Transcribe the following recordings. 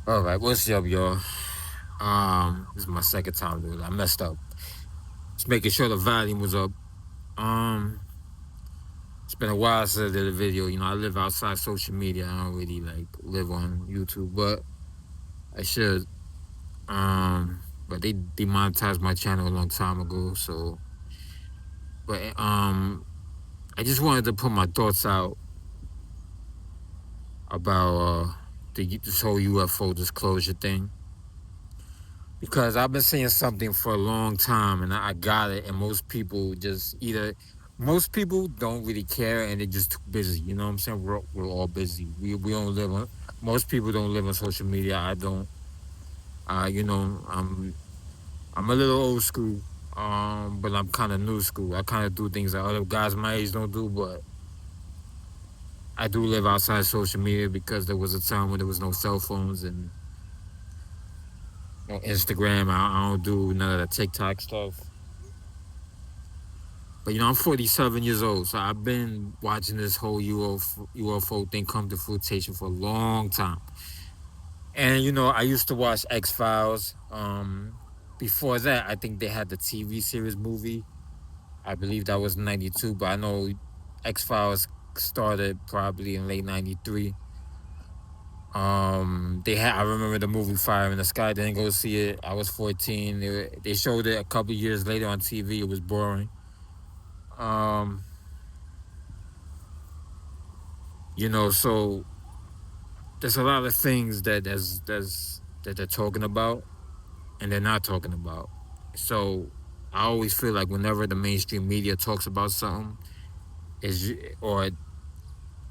All right, what's up, y'all? This is my second time doing it. I messed up. Just making sure the volume was up. Um, it's been a while since I did a video. I live outside social media. I don't really live on YouTube, but I should. But they demonetized my channel a long time ago. But I just wanted to put my thoughts out about this whole UFO disclosure thing. Because I've been saying something for a long time and I got it, and most people don't really care and they're just too busy. You know what I'm saying? We're all busy. We don't live on, most people don't live on social media. I don't. I'm a little old school, but I'm kind of new school. I kind of do things that other guys my age don't do, but I do live outside social media because there was a time when there was no cell phones and on Instagram. I don't do none of the TikTok stuff. But I'm 47 years old, so I've been watching this whole UFO thing come to fruition for a long time. And I used to watch X Files. Before that, I think they had the TV series movie. I believe that was '92, but I know X Files started probably in late '93. I remember the movie Fire in the Sky. Didn't go see it. I was 14. They showed it a couple years later on TV. It was boring. Um, so there's a lot of things that they're talking about and they're not talking about. So I always feel like whenever the mainstream media talks about something, or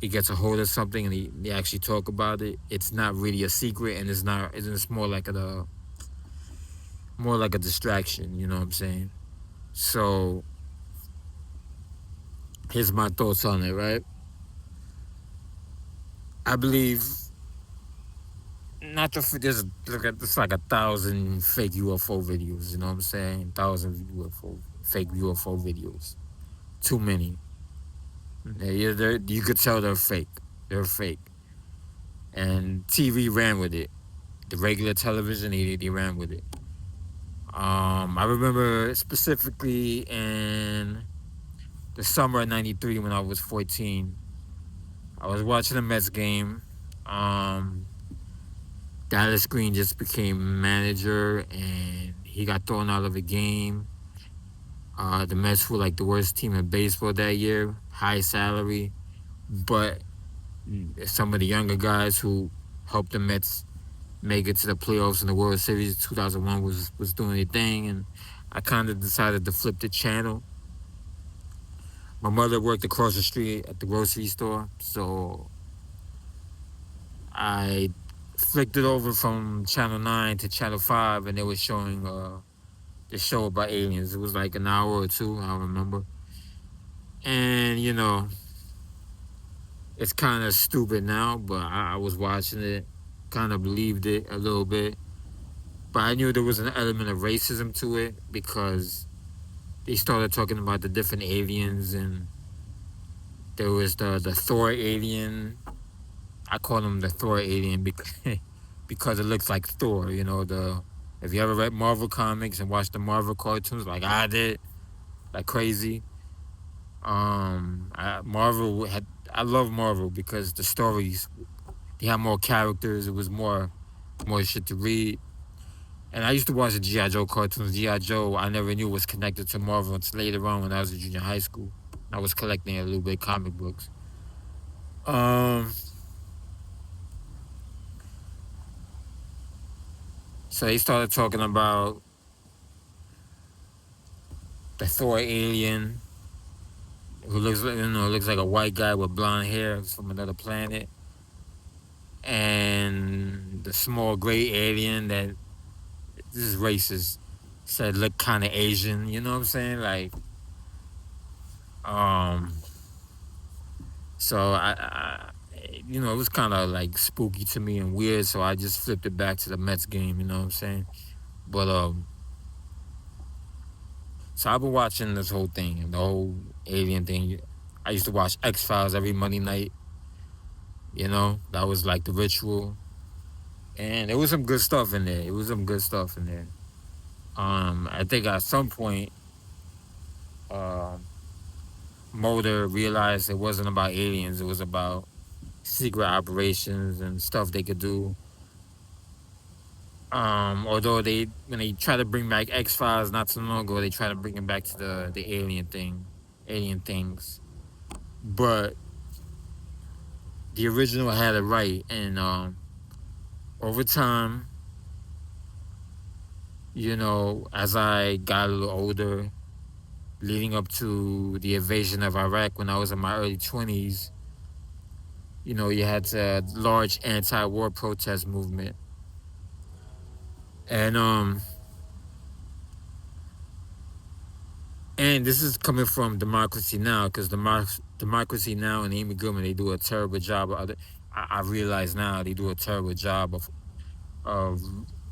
it gets a hold of something and they actually talk about it, it's not really a secret, and it's more like a distraction. You know what I'm saying? So here's my thoughts on it. Right? I believe not the there's it's like 1,000 fake UFO videos. You know what I'm saying? 1,000 fake UFO videos. Too many. You could tell they're fake. They're fake. And TV ran with it. The regular television, they ran with it. I remember specifically in the summer of '93 when I was 14. I was watching a Mets game. Um, Dallas Green just became manager and he got thrown out of the game. The Mets were like the worst team in baseball that year, high salary, but some of the younger guys who helped the Mets make it to the playoffs in the World Series 2001 was doing their thing, and I kind of decided to flip the channel. My mother worked across the street at the grocery store, so I flicked it over from Channel 9 to Channel 5, and they were showing the show about aliens. It was like an hour or two, I don't remember. And, it's kind of stupid now, but I was watching it, kind of believed it a little bit. But I knew there was an element of racism to it because they started talking about the different aliens, and there was the Thor alien. I call him the Thor alien because it looks like Thor. If you ever read Marvel comics and watched the Marvel cartoons like I did, like crazy. I love Marvel because the stories, they had more characters. It was more shit to read. And I used to watch the G.I. Joe cartoons. G.I. Joe, I never knew was connected to Marvel until later on when I was in junior high school. I was collecting a little bit comic books. Um, so they started talking about the Thor alien, who looks like a white guy with blonde hair from another planet, and the small gray alien that, this is racist, said look kind of Asian. You know what I'm saying? Um, so it was kind of like spooky to me and weird. So I just flipped it back to the Mets game. You know what I'm saying? But so I've been watching this whole thing, the whole alien thing. I used to watch X Files every Monday night. That was like the ritual. and there was some good stuff in there. It was some good stuff in there. I think at some point, um, Mulder realized it wasn't about aliens. It was about secret operations and stuff they could do. Although they when they try to bring back X Files not too long ago, they try to bring it back to the alien thing, alien things. But the original had it right, and over time, as I got a little older, leading up to the invasion of Iraq when I was in my early 20s, you had a large anti-war protest movement, and and this is coming from Democracy Now, because Democracy Now and Amy Goodman, they do a terrible job. I realize now they do a terrible job of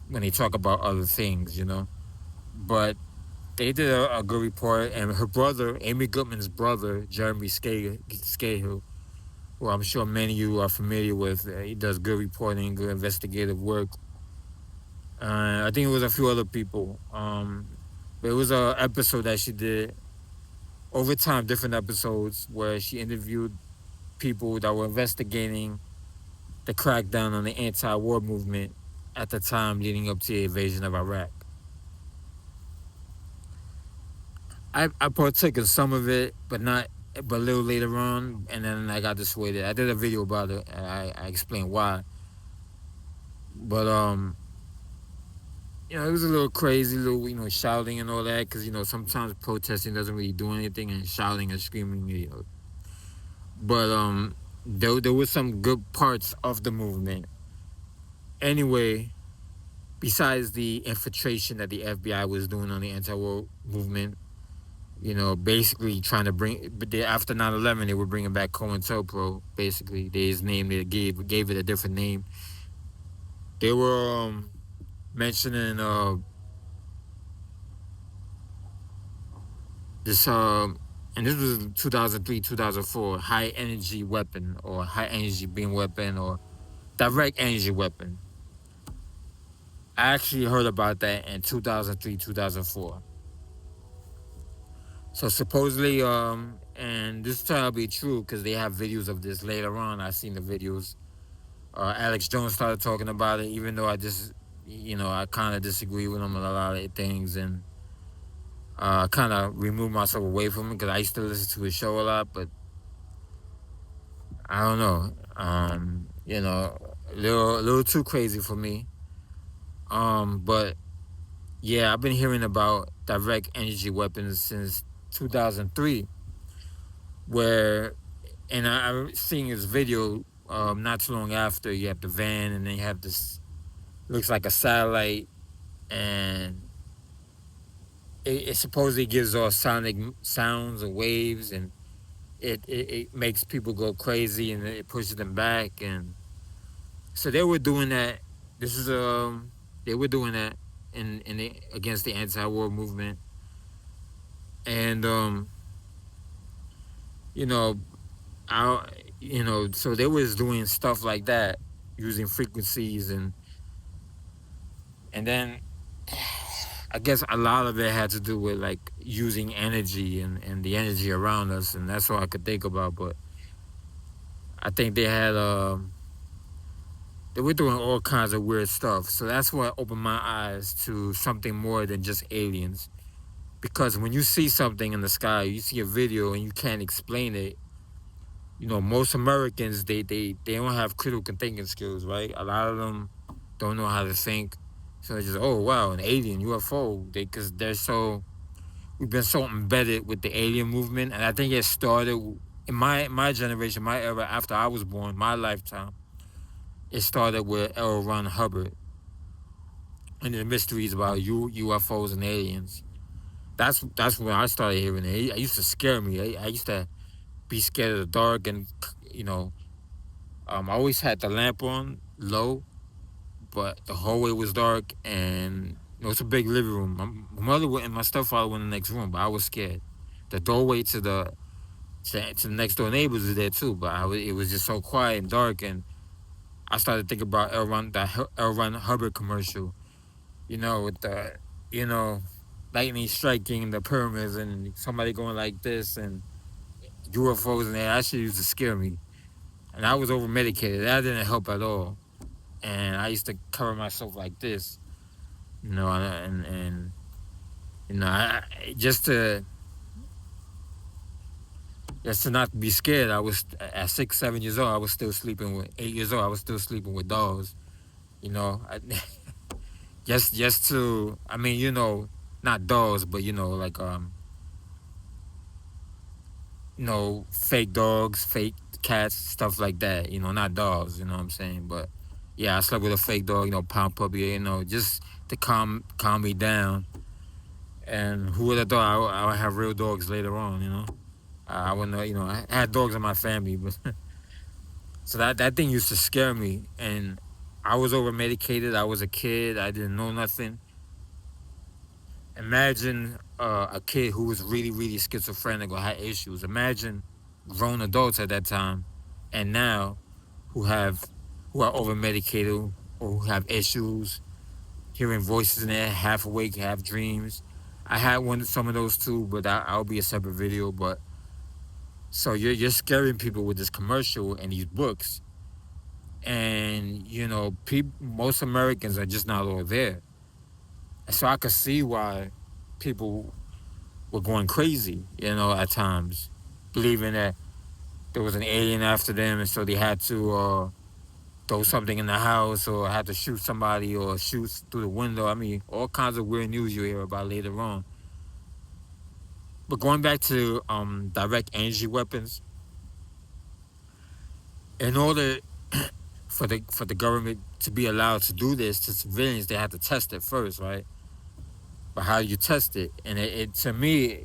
when they talk about other things. But they did a good report, and her brother, Amy Goodman's brother, Jeremy Scahill, who I'm sure many of you are familiar with, he does good reporting, good investigative work. I think it was a few other people. But it was a episode that she did over time, different episodes where she interviewed people that were investigating the crackdown on the anti-war movement at the time leading up to the invasion of Iraq. I partook in some of it, but a little later on, and then I got dissuaded. I did a video about it, and I explained why. But it was a little crazy, little shouting and all that, because sometimes protesting doesn't really do anything, and shouting and screaming. But there was some good parts of the movement. Anyway, besides the infiltration that the FBI was doing on the anti-war movement, basically trying to bring. But after 9/11, they were bringing back COINTELPRO. Basically, they gave it a different name. They were mentioning this and this was 2003, 2004, high energy weapon or high energy beam weapon or direct energy weapon. I actually heard about that in 2003, 2004. So supposedly, and this turned out to be true because they have videos of this later on. I seen the videos. Alex Jones started talking about it, even though I kind of disagree with him on a lot of things, and kind of removed myself away from him because I used to listen to his show a lot, but I don't know. A little too crazy for me. But yeah, I've been hearing about direct energy weapons since 2003, and I'm seeing this video not too long after. You have the van, and then you have this, looks like a satellite, and it supposedly gives off sonic sounds and waves, and it makes people go crazy, and it pushes them back. And so they were doing that. They were doing that against the anti-war movement, and you know, so they was doing stuff like that using frequencies, and then I guess a lot of it had to do with like using energy and the energy around us, and that's all I could think about. But I think they were doing all kinds of weird stuff. So that's what opened my eyes to something more than just aliens. Because when you see something in the sky, you see a video and you can't explain it. Most Americans they don't have critical thinking skills, right? A lot of them don't know how to think. So it's just, oh wow, an alien, UFO. Because we've been so embedded with the alien movement, and I think it started in my generation, my era after I was born, my lifetime. It started with L. Ron Hubbard and the mysteries about UFOs and aliens. That's when I started hearing it. It used to scare me. I used to be scared of the dark, and I always had the lamp on low, but the hallway was dark, and it's a big living room. My mother and my stepfather went in the next room, but I was scared. The doorway to the next door neighbors was there too, but it was just so quiet and dark, and I started thinking about L. Ron Hubbard commercial. With the you know lightning striking the pyramids and somebody going like this and UFOs and that shit used to scare me. And I was over medicated. That didn't help at all. And I used to cover myself like this, and just to not be scared. I was at 6, 7 years old. I was still sleeping with 8 years old. I was still sleeping with dolls. Just to, I mean, not dolls, but like fake dogs, fake cats, stuff like that. Not dogs. You know what I'm saying? But yeah, I slept with a fake dog. Pound puppy. Just to calm me down. And who would have thought I would have real dogs later on? I wouldn't know. I had dogs in my family, but so that thing used to scare me. And I was over medicated. I was a kid. I didn't know nothing. Imagine a kid who was really, really schizophrenic or had issues. Imagine grown adults at that time, and now who are over medicated or who have issues, hearing voices in their head, half awake, half dreams. I had some of those too, but I'll be a separate video. But so you're scaring people with this commercial and these books, and most Americans are just not all there. And so I could see why people were going crazy, at times, believing that there was an alien after them, and so they had to throw something in the house or had to shoot somebody or shoot through the window. I mean, all kinds of weird news you hear about later on. But going back to direct energy weapons, in order for the government to be allowed to do this to civilians, they have to test it first, right? But how do you test it? And it to me,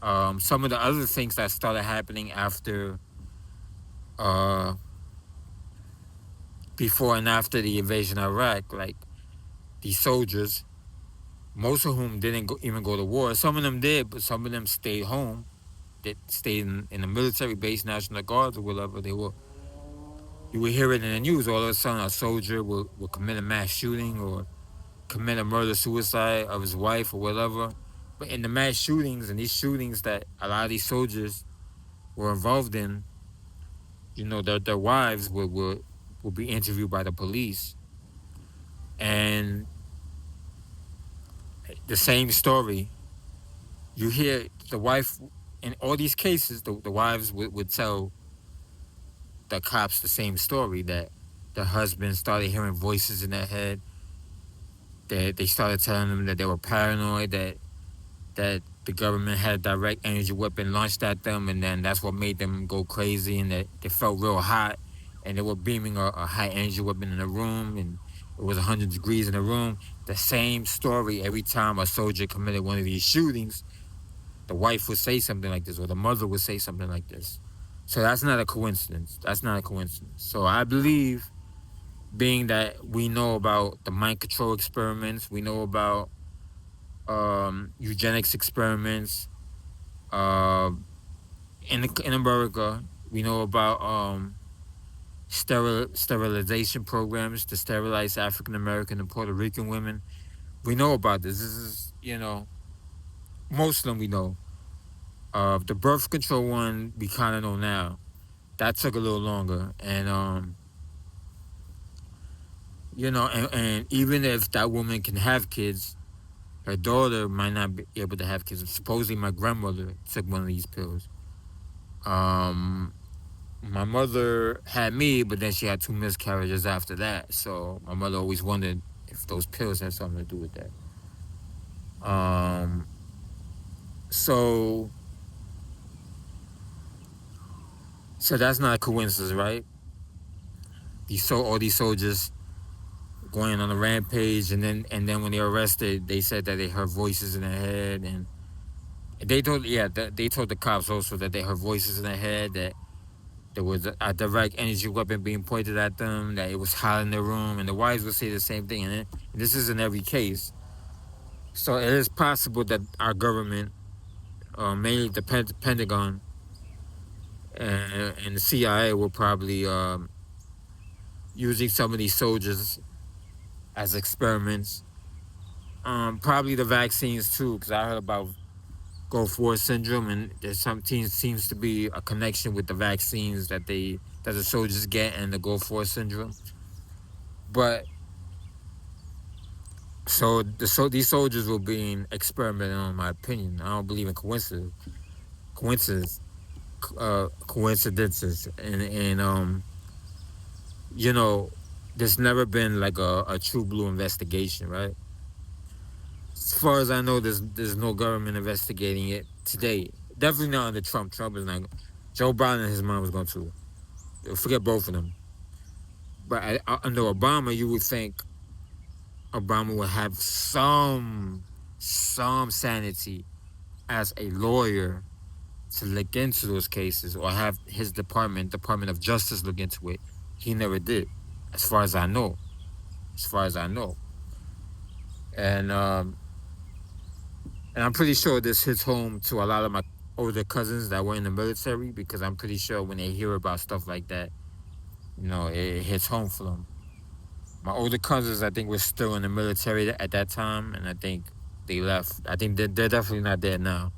some of the other things that started happening after, before and after the invasion of Iraq, like these soldiers, most of whom didn't even go to war. Some of them did, but some of them stayed home. They stayed in the military base, National Guards, or whatever they were. You would hear it in the news. All of a sudden, a soldier will commit a mass shooting or commit a murder-suicide of his wife or whatever. But in the mass shootings and these shootings that a lot of these soldiers were involved in, their wives will be interviewed by the police. And the same story, you hear the wife, in all these cases, the wives would tell the cops the same story, that the husband started hearing voices in their head, that they started telling them that they were paranoid, that the government had a direct energy weapon launched at them, and then that's what made them go crazy, and that they felt real hot, and they were beaming a high energy weapon in the room, and it was 100 degrees in the room. The same story every time a soldier committed one of these shootings, the wife would say something like this, or the mother would say something like this. So that's not a coincidence. That's not a coincidence. So I believe, being that we know about the mind control experiments, we know about eugenics experiments, in America, we know about sterilization programs to sterilize African American and Puerto Rican women. We know about this. This is, most of them we know. The birth control one, we kind of know now. That took a little longer, and and even if that woman can have kids, her daughter might not be able to have kids. Supposedly, my grandmother took one of these pills. My mother had me, but then she had 2 miscarriages after that. So my mother always wondered if those pills had something to do with that. So that's not a coincidence, right? All these soldiers going on a rampage, and then when they were arrested, they said that they heard voices in their head, and they told the cops also that they heard voices in their head, that there was a direct energy weapon being pointed at them, that it was hot in their room, and the wives would say the same thing. And this is in every case. So it is possible that our government, mainly the Pentagon and the CIA, will probably using some of these soldiers as experiments. Probably the vaccines too, because I heard about Gulf War syndrome, and there's seems to be a connection with the vaccines that the soldiers get and the Gulf War syndrome. But these soldiers were being experimented on. In my opinion, I don't believe in coincidence, coincidences, and you know, there's never been like a true blue investigation, right? As far as I know, there's no government investigating it today. Definitely not under Trump. Trump is not. Joe Biden and his mom was going to forget both of them. But under Obama, you would think Obama would have some sanity as a lawyer to look into those cases, or have his Department of Justice, look into it. He never did, as far as I know. As far as I know, and um, and I'm pretty sure this hits home to a lot of my older cousins that were in the military, because I'm pretty sure when they hear about stuff like that, it hits home for them. My older cousins, I think, were still in the military at that time, and I think they left. I think they're definitely not there now.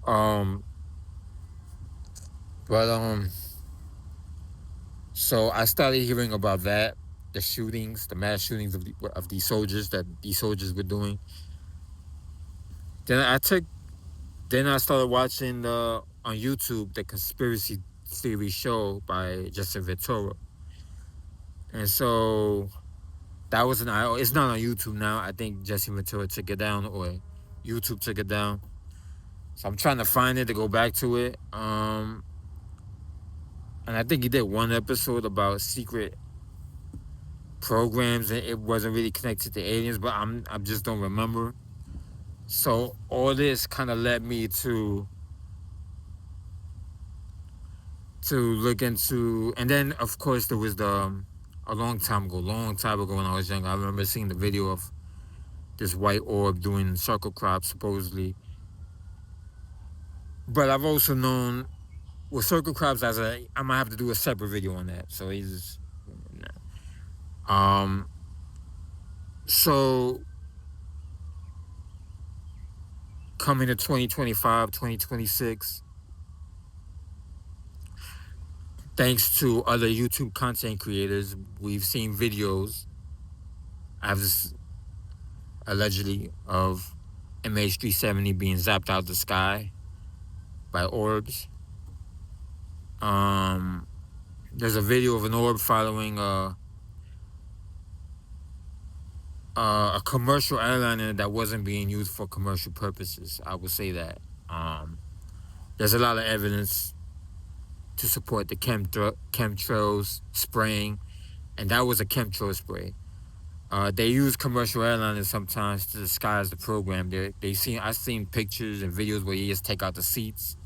Um, but so I started hearing about that, the mass shootings of these soldiers that these soldiers were doing. Then I took, then I started watching on YouTube the conspiracy theory show by Justin Ventura, and so that was it's not on YouTube now. I think Jesse Ventura took it down, or YouTube took it down. So I'm trying to find it to go back to it. And I think he did one episode about secret programs, and it wasn't really connected to aliens, but I just don't remember. So all this kind of led me to look into, and then of course there was a long time ago when I was young, I remember seeing the video of this white orb doing circle crops supposedly. But I've also known with circle crops I might have to do a separate video on that. So um so coming to 2025, 2026, thanks to other YouTube content creators, we've seen videos as allegedly of MH370 being zapped out the sky by orbs. There's a video of an orb following a commercial airliner that wasn't being used for commercial purposes. I would say that. There's a lot of evidence to support the chemtrails spraying, and that was a chemtrail spray. They use commercial airliners sometimes to disguise the program. I've seen pictures and videos where you just take out the seats.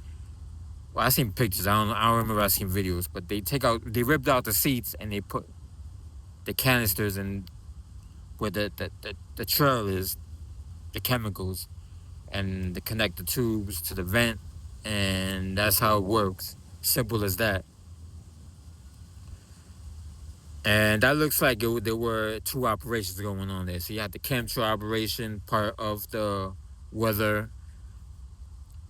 Well, I seen pictures. I don't remember. I seen videos, but they ripped out the seats and they put the canisters and where the trail is, the chemicals, and they connect the tubes to the vent, and that's how it works. Simple as that. And that looks like there were two operations going on there. So you had the chemtrail operation, part of the weather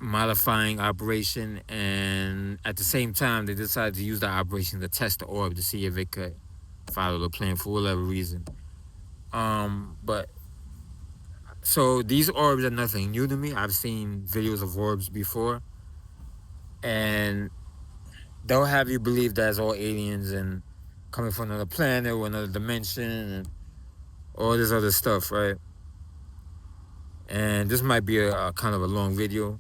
modifying operation, and at the same time they decided to use that operation to test the orb to see if it could follow the plan for whatever reason. But so these orbs are nothing new to me. I've seen videos of orbs before, and they'll have you believe that it's all aliens and coming from another planet or another dimension and all this other stuff, right? And this might be a kind of a long video,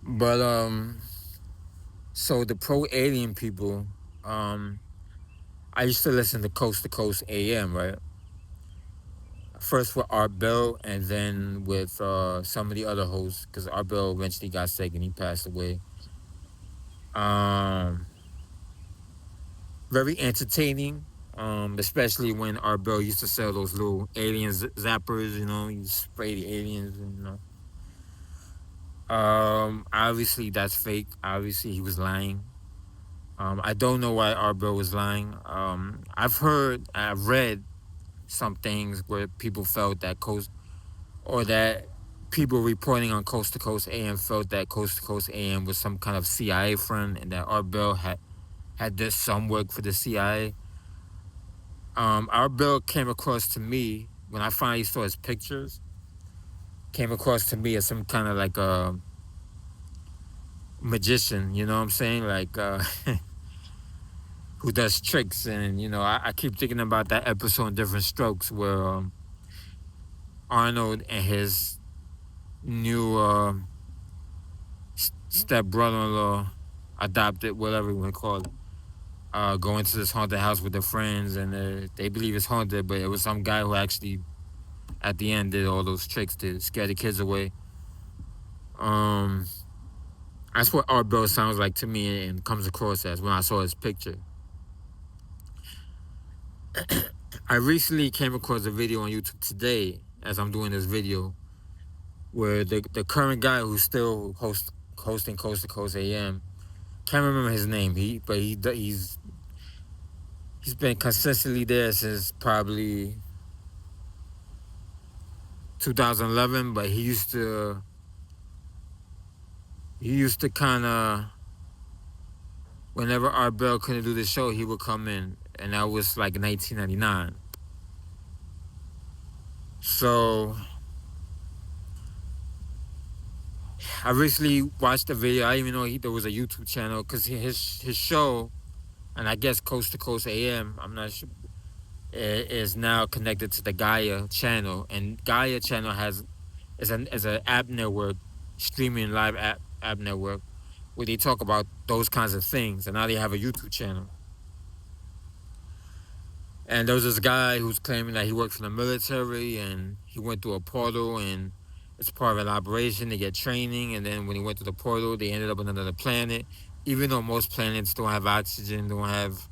but so the pro alien people, I used to listen to Coast AM, right? First with Art Bell, and then with some of the other hosts, because Art Bell eventually got sick and he passed away. Very entertaining, especially when Art Bell used to sell those little alien zappers, you spray the aliens, obviously that's fake. Obviously he was lying. I don't know why Art Bell was lying. I've read some things where people felt that that people reporting on Coast to Coast AM felt that Coast to Coast AM was some kind of CIA friend, and that Art Bell had did some work for the CIA. Art Bell came across to me when I finally saw his pictures. Came across to me as some kind of like a magician, you know what I'm saying? Like who does tricks, and I keep thinking about that episode in Different Strokes where Arnold and his new step brother-in-law, adopted, whatever you want to call it, go into this haunted house with their friends, and they believe it's haunted, but it was some guy who actually, at the end, did all those tricks to scare the kids away. That's what Art Bell sounds like to me and comes across as when I saw his picture. I recently came across a video on YouTube today, as I'm doing this video, where the current guy who's still hosting Coast to Coast AM, can't remember his name. He's been consistently there since probably 2011. But he used to kind of, whenever Art Bell couldn't do the show, he would come in, and that was like 1999. So I recently watched the video. I didn't even know there was a YouTube channel, because his show, and I guess Coast to Coast AM, I'm not sure, is now connected to the Gaia channel, and Gaia channel is an app network, streaming live app network, where they talk about those kinds of things, and now they have a YouTube channel. And there was this guy who's claiming that he worked for the military, and he went through a portal, and it's part of an operation. They get training, and then when he went to the portal, they ended up on another planet. Even though most planets don't have oxygen, don't have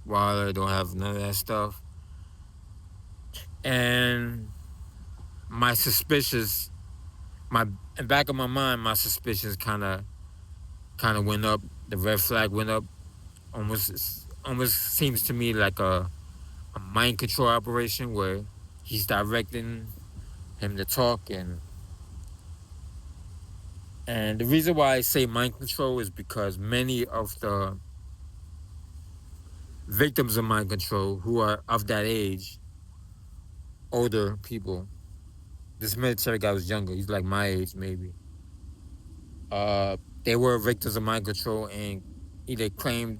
water, don't have none of that stuff. And my suspicions, in the back of my mind, my suspicions kind of went up. The red flag went up. Almost seems to me like a mind control operation where he's directing him to talk. And the reason why I say mind control is because many of the victims of mind control who are of that age, older people, this military guy was younger, he's like my age maybe, they were victims of mind control, and either claimed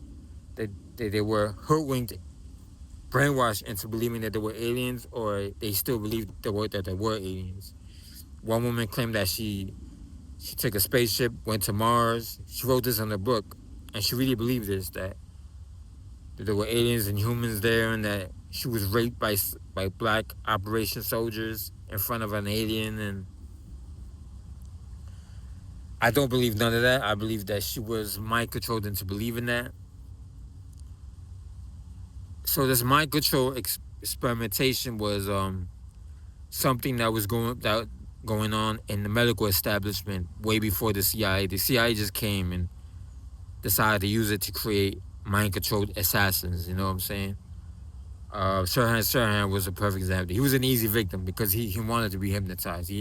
that they were hoodwinked, brainwashed into believing that they were aliens, or they still believed that they were aliens. One woman claimed that she took a spaceship, went to Mars. She wrote this in her book, and she really believed this, that there were aliens and humans there, and that she was raped by black operation soldiers in front of an alien. And I don't believe none of that. I believe that she was mind controlled into believing that. So this mind control experimentation was something that was going on in the medical establishment way before the CIA. The CIA just came and decided to use it to create mind-controlled assassins. You know what I'm saying? Sirhan was a perfect example. He was an easy victim because he wanted to be hypnotized.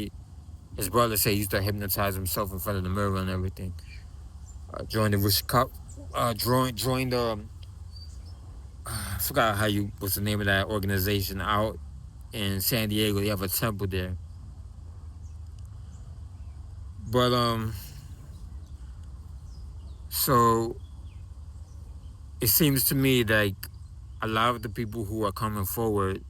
His brother said he used to hypnotize himself in front of the mirror and everything. Joined the I forgot what's the name of that organization out in San Diego. They have a temple there. But so it seems to me like a lot of the people who are coming forward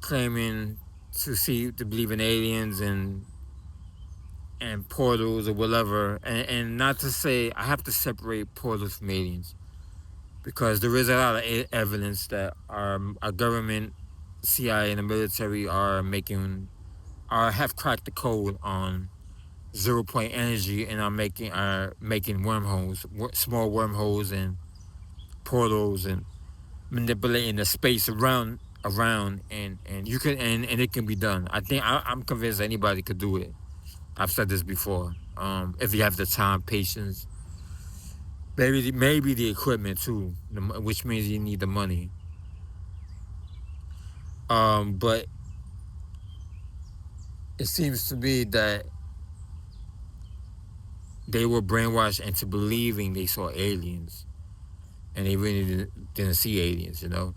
claiming to believe in aliens and portals or whatever, and not to say, I have to separate portals from aliens, because there is a lot of evidence that our government, CIA, and the military have cracked the code on 0-point energy, and are making wormholes, small wormholes and portals, and manipulating the space around, and you can and it can be done. I'm convinced anybody could do it. I've said this before. If you have the time, patience, maybe the equipment too, which means you need the money. But it seems to me that they were brainwashed into believing they saw aliens, and they really didn't see aliens, you know.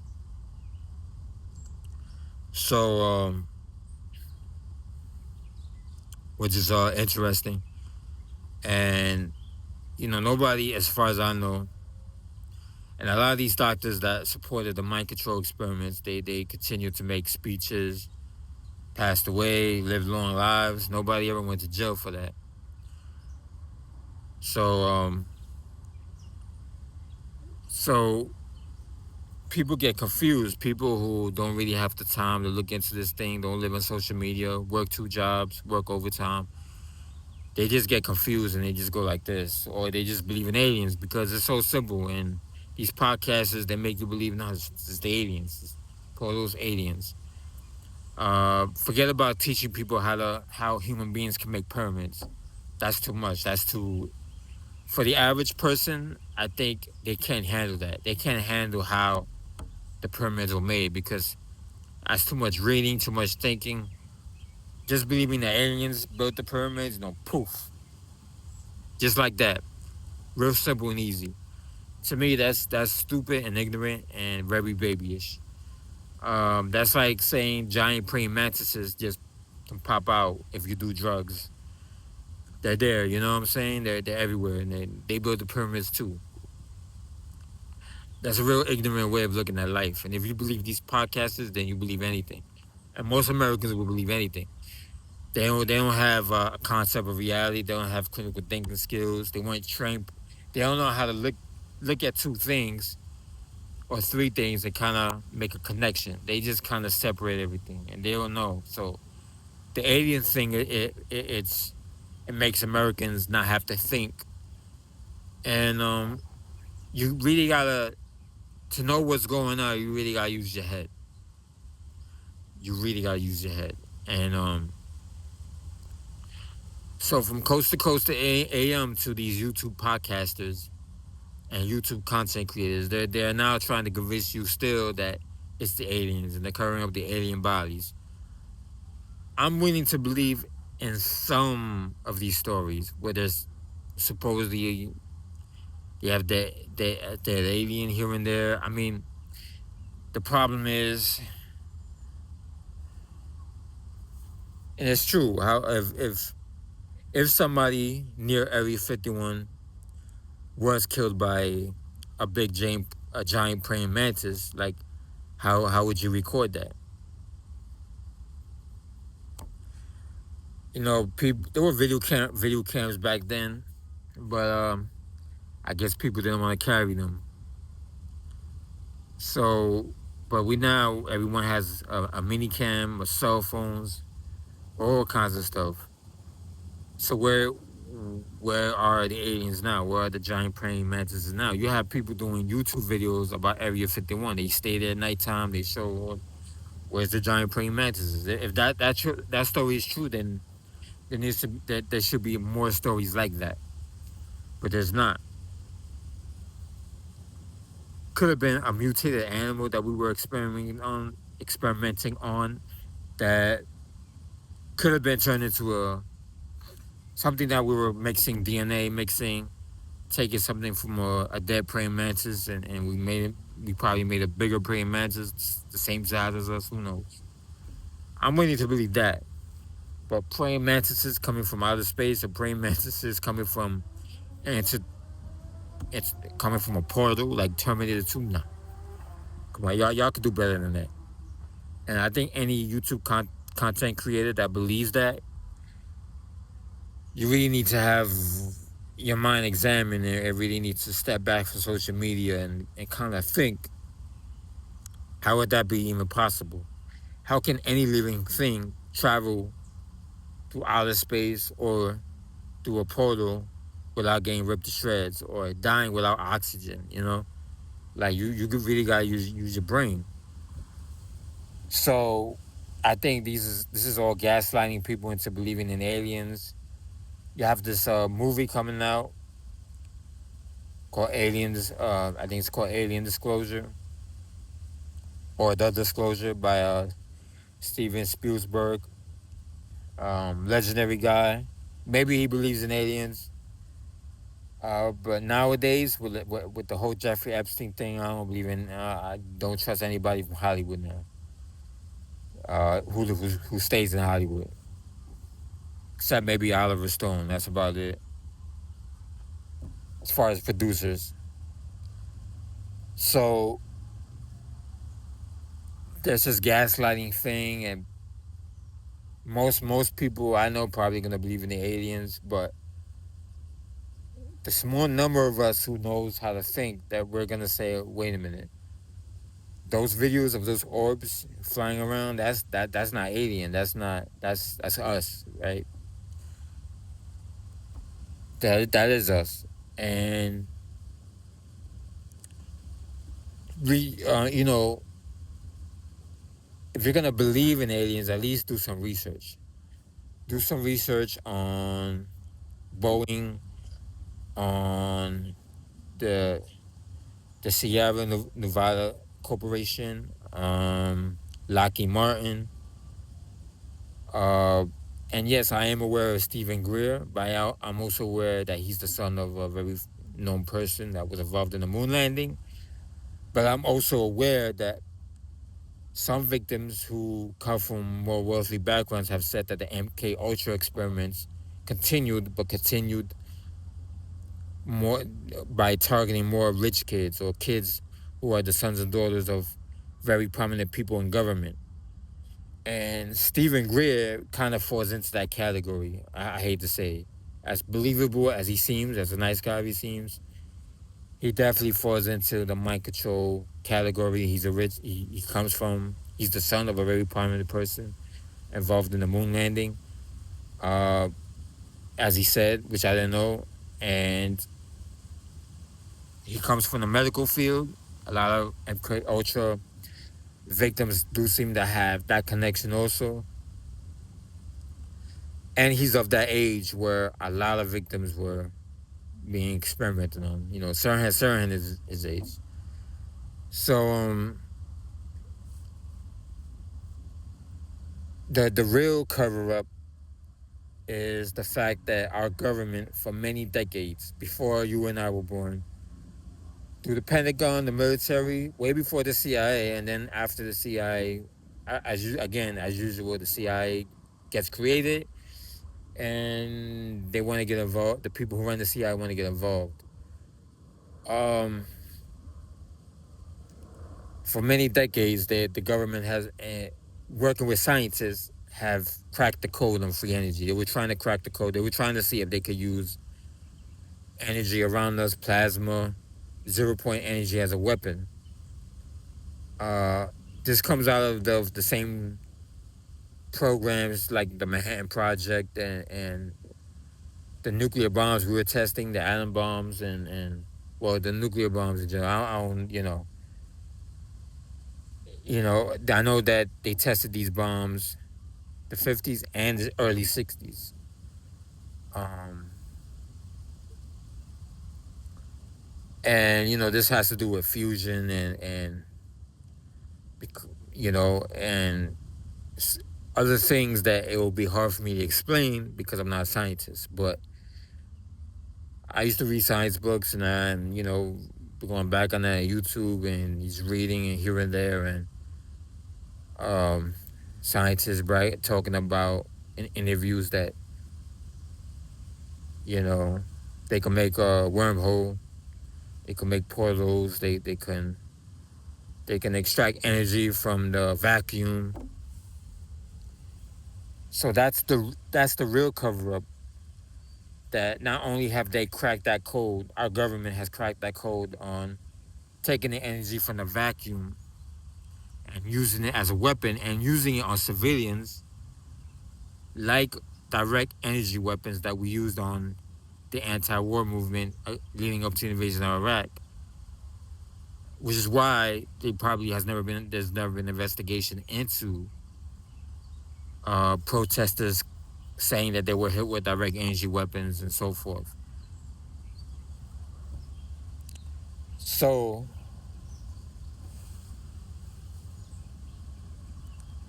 So, which is interesting, and nobody, as far as I know, and a lot of these doctors that supported the mind control experiments, they continued to make speeches, passed away, lived long lives. Nobody ever went to jail for that. So, so people get confused. People who don't really have the time to look into this thing, don't live on social media, work 2 jobs, work overtime. They just get confused and they just go like this, or they just believe in aliens because it's so simple. And these podcasters, they make you believe, no, it's the aliens, it's call those aliens. Forget about teaching people how human beings can make pyramids. That's too much. That's too for the average person. I think they can't handle that. They can't handle how the pyramids were made because that's too much reading, too much thinking. Just believing that aliens built the pyramids, poof, just like that. Real simple and easy. To me, that's stupid and ignorant and very babyish. That's like saying giant praying mantises just can pop out if you do drugs. They're there, you know what I'm saying? They're everywhere, and they build the pyramids too. That's a real ignorant way of looking at life. And if you believe these podcasters, then you believe anything. And most Americans will believe anything. They don't have a concept of reality. They don't have critical thinking skills. They weren't trained. They don't know how to look at two things or three things and kind of make a connection. They just kind of separate everything, and they don't know. So the alien thing, it makes Americans not have to think, and you really gotta to know what's going on. You really gotta use your head. You really gotta use your head, and so from coast to coast to AM to these YouTube podcasters and YouTube content creators, they're now trying to convince you still that it's the aliens and they're covering up the alien bodies. I'm willing to believe in some of these stories where there's supposedly you have that alien here and there. I mean, the problem is, and it's true. How if somebody near Area 51 was killed by a giant praying mantis, like how would you record that? People there were video cams back then, but I guess people didn't want to carry them. So, but everyone has a mini cam, or cell phones, all kinds of stuff. So where are the aliens now? Where are the giant praying mantises now? You have people doing YouTube videos about Area 51. They stay there at nighttime. They show where's the giant praying mantises. If that story is true, then there should be more stories like that. But there's not. Could have been a mutated animal that we were experimenting on that could have been turned into something that we were mixing DNA, taking something from a dead praying mantis, and we probably made a bigger praying mantis, the same size as us. Who knows? I'm willing to believe that. But praying mantises coming from outer space, or praying mantises coming from into it's coming from a portal like Terminator 2. Nah, come on, y'all could do better than that. And I think any YouTube content creator that believes that, you really need to have your mind examined, and it really needs to step back from social media and kind of think, how would that be even possible? How can any living thing travel through outer space or through a portal without getting ripped to shreds or dying without oxygen? Like you really gotta use your brain. So I think this is all gaslighting people into believing in aliens. You have this movie coming out. called Aliens. I think it's called Alien Disclosure or The Disclosure by Steven Spielberg. Legendary guy. Maybe he believes in aliens. But nowadays, with the whole Jeffrey Epstein thing, I don't believe in. I don't trust anybody from Hollywood now. Who stays in Hollywood, except maybe Oliver Stone. That's about it. As far as producers, so there's this gaslighting thing, and most people I know probably gonna believe in the aliens, but the small number of us who knows how to think that we're gonna say, wait a minute, those videos of those orbs flying around, that's not alien. That's us, right? That is us. And we if you're gonna believe in aliens, at least do some research. Do some research on Boeing, on the Sierra Nevada Corporation, Lockheed Martin. Uh, and yes, I am aware of Stephen Greer, but I'm also aware that he's the son of a very known person that was involved in the moon landing. But I'm also aware that some victims who come from more wealthy backgrounds have said that the MK Ultra experiments continued more by targeting more rich kids or kids who are the sons and daughters of very prominent people in government. And Stephen Greer kind of falls into that category. I hate to say, as believable as he seems, as a nice guy he seems, he definitely falls into the mind control category. He's a rich. He comes from. He's the son of a very prominent person involved in the moon landing. Uh, as he said, which I didn't know, and he comes from the medical field. A lot of MK Ultra victims do seem to have that connection also. And he's of that age where a lot of victims were being experimented on. You know, Sirhan is his age. So the real cover up is the fact that our government, for many decades before you and I were born, through the Pentagon, the military, way before the CIA, and then after the CIA, as usual, the CIA gets created, and they want to get involved. The people who run the CIA want to get involved. For many decades, the government has, working with scientists, have cracked the code on free energy. They were trying to crack the code. They were trying to see if they could use energy around us, plasma, 0 point energy as a weapon. This comes out of the same programs like the Manhattan Project and the nuclear bombs we were testing, the atom bombs and well, the nuclear bombs in general. I don't, I know that they tested these bombs the 50s and the early 60s. And this has to do with fusion and and other things that it will be hard for me to explain because I'm not a scientist. But I used to read science books, and I'm going back on that YouTube and he's reading and here and there, and scientists talking about in interviews that they can make a wormhole, they can make portals, they can extract energy from the vacuum. So that's the real cover up. That not only have they cracked that code, our government has cracked that code on taking the energy from the vacuum and using it as a weapon and using it on civilians, like direct energy weapons that we used on the anti-war movement leading up to the invasion of Iraq. Which is why there's never been an investigation into protesters saying that they were hit with direct energy weapons and so forth. So,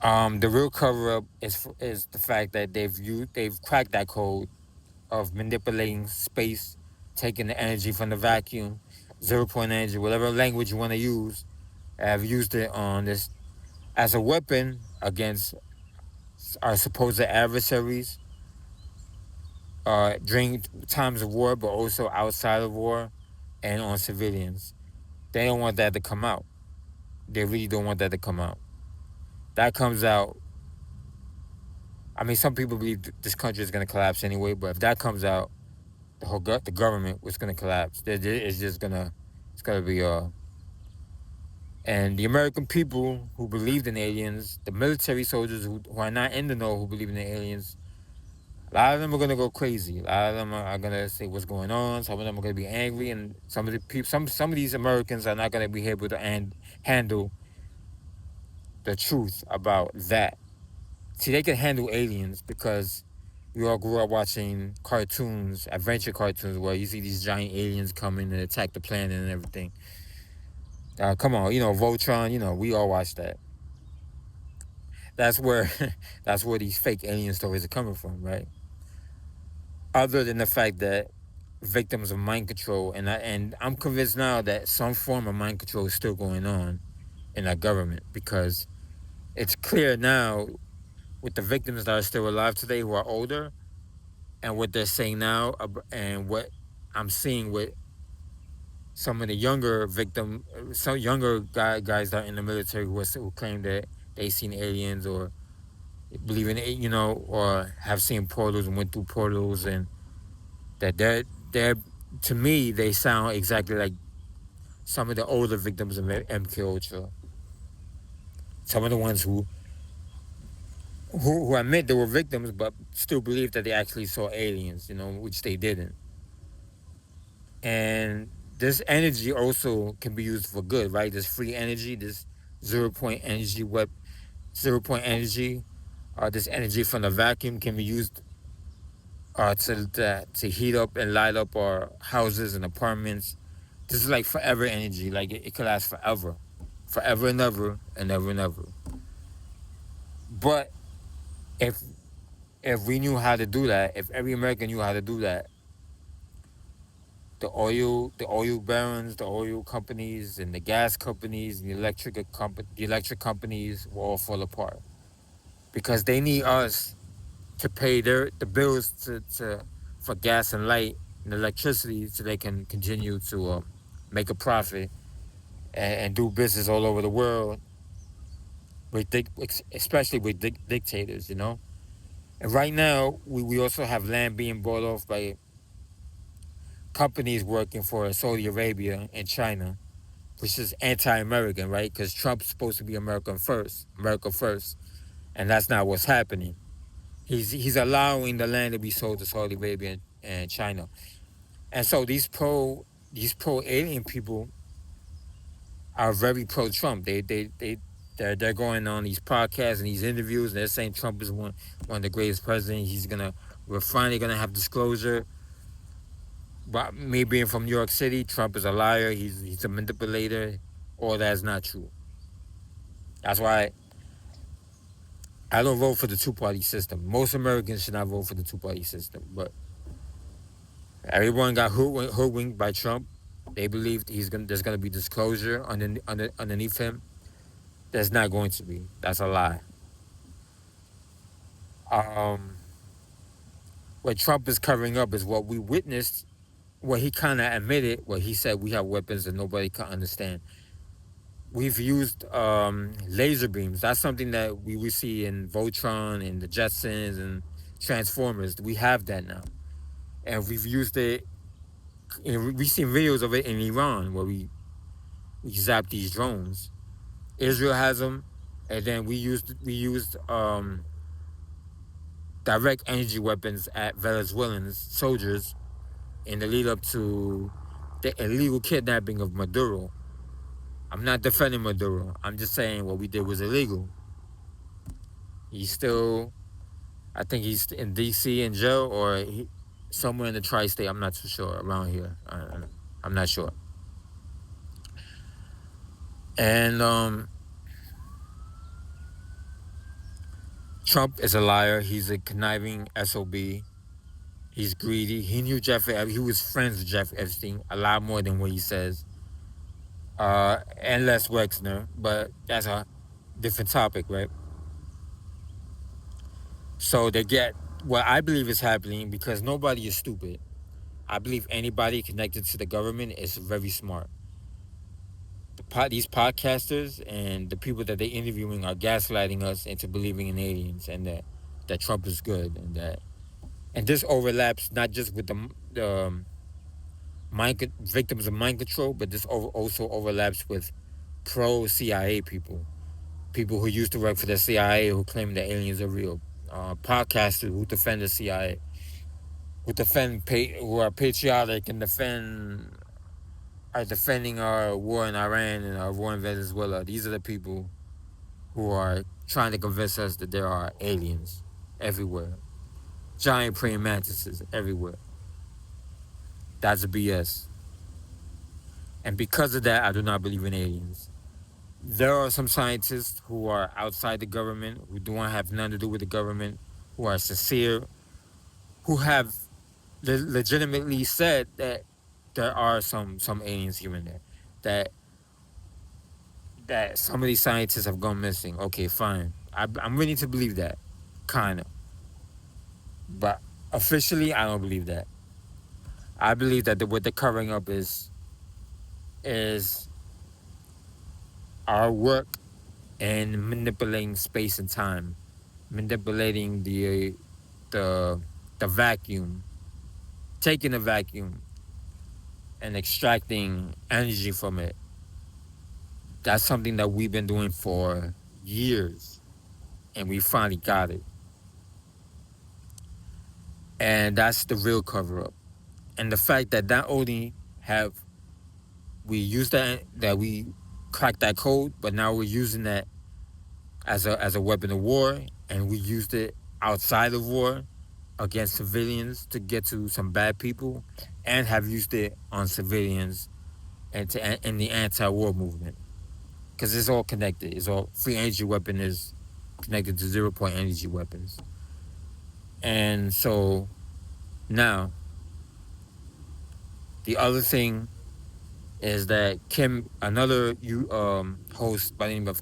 the real cover up is the fact that they've cracked that code of manipulating space, taking the energy from the vacuum, 0 point energy, whatever language you want to use. Have used it on this as a weapon against our supposed adversaries during times of war, but also outside of war and on civilians. They don't want that to come out. They really don't want that to come out. That comes out. I mean, some people believe this country is going to collapse anyway, but if that comes out, the government was going to collapse. It's just gonna, it's gonna be And the American people who believed in aliens, the military soldiers who are not in the know who believe in the aliens, a lot of them are gonna go crazy. A lot of them are gonna say what's going on. Some of them are gonna be angry, and some of the people, some of these Americans are not gonna be able to handle the truth about that. See, they can handle aliens because we all grew up watching cartoons, adventure cartoons, where you see these giant aliens coming and attack the planet and everything. Come on, Voltron. We all watched that. That's where, that's where these fake alien stories are coming from, right? Other than the fact that victims of mind control, and I'm convinced now that some form of mind control is still going on in our government, because it's clear now with the victims that are still alive today who are older, and what they're saying now, and what I'm seeing with some of the younger some younger guys that are in the military who claim that they seen aliens or believe in it, or have seen portals and went through portals, and that they're to me they sound exactly like some of the older victims of MK Ultra. Some of the ones who admit they were victims, but still believe that they actually saw aliens, which they didn't. And this energy also can be used for good, right? This free energy, this 0 point energy, 0 point energy, this energy from the vacuum can be used to heat up and light up our houses and apartments. This is like forever energy. Like it could last forever, forever and ever and ever and ever. But if if we knew how to do that, if every American knew how to do that, the oil barons, the oil companies, and the gas companies, and the electric companies will all fall apart because they need us to pay the bills for gas and light and electricity, so they can continue to make a profit and do business all over the world with especially with dictators, And right now, we also have land being bought off by companies working for Saudi Arabia and China, which is anti-American, right? Because Trump's supposed to be America first, and that's not what's happening. He's allowing the land to be sold to Saudi Arabia and China, and so these pro alien people are very pro Trump. They're going on these podcasts and these interviews, and they're saying Trump is one of the greatest presidents. We're finally gonna have disclosure. But me being from New York City, Trump is a liar. He's a manipulator. All that's not true. That's why I don't vote for the two-party system. Most Americans should not vote for the two-party system, but everyone got hoodwinked by Trump. They believed there's gonna be disclosure underneath him. There's not going to be. That's a lie. Um, what Trump is covering up is what we witnessed, what he kind of admitted, what he said we have weapons that nobody can understand. We've used laser beams. That's something that we see in Voltron and the Jetsons and Transformers. We have that now. And we've used it, and we've seen videos of it in Iran where we zap these drones. Israel has them, and then we used direct energy weapons at Venezuelan soldiers in the lead up to the illegal kidnapping of Maduro. I'm not defending Maduro. I'm just saying what we did was illegal. He's still, I think he's in D.C. in jail, or somewhere in the tri-state. I'm not too sure, around here. I'm not sure. And Trump is a liar. He's a conniving SOB. He's greedy. He knew Jeffrey. He was friends with Jeff Epstein a lot more than what he says. And Les Wexner, but that's a different topic, right? So they get what I believe is happening because nobody is stupid. I believe anybody connected to the government is very smart. These podcasters and the people that they're interviewing are gaslighting us into believing in aliens and that Trump is good and this overlaps not just with the victims of mind control, but this also overlaps with pro CIA people who used to work for the CIA who claim that aliens are real, podcasters who defend the CIA, who are patriotic and are defending our war in Iran and our war in Venezuela. These are the people who are trying to convince us that there are aliens everywhere, giant praying mantises everywhere. That's BS. And because of that, I do not believe in aliens. There are some scientists who are outside the government, who don't have nothing to do with the government, who are sincere, who have legitimately said that there are some aliens here and there. That that some of these scientists have gone missing. Okay, fine. I'm willing to believe that, kind of. But officially, I don't believe that. I believe that what they're covering up is our work in manipulating space and time, manipulating the the vacuum, taking the vacuum and extracting energy from it. That's something that we've been doing for years, and we finally got it. And that's the real cover up. And the fact that not only have we used that we cracked that code, but now we're using that as a weapon of war, and we used it outside of war against civilians to get to some bad people, and have used it on civilians and in the anti-war movement, because it's all connected. It's all free energy weapon is connected to 0 point energy weapons, and so now the other thing is that another host by the name of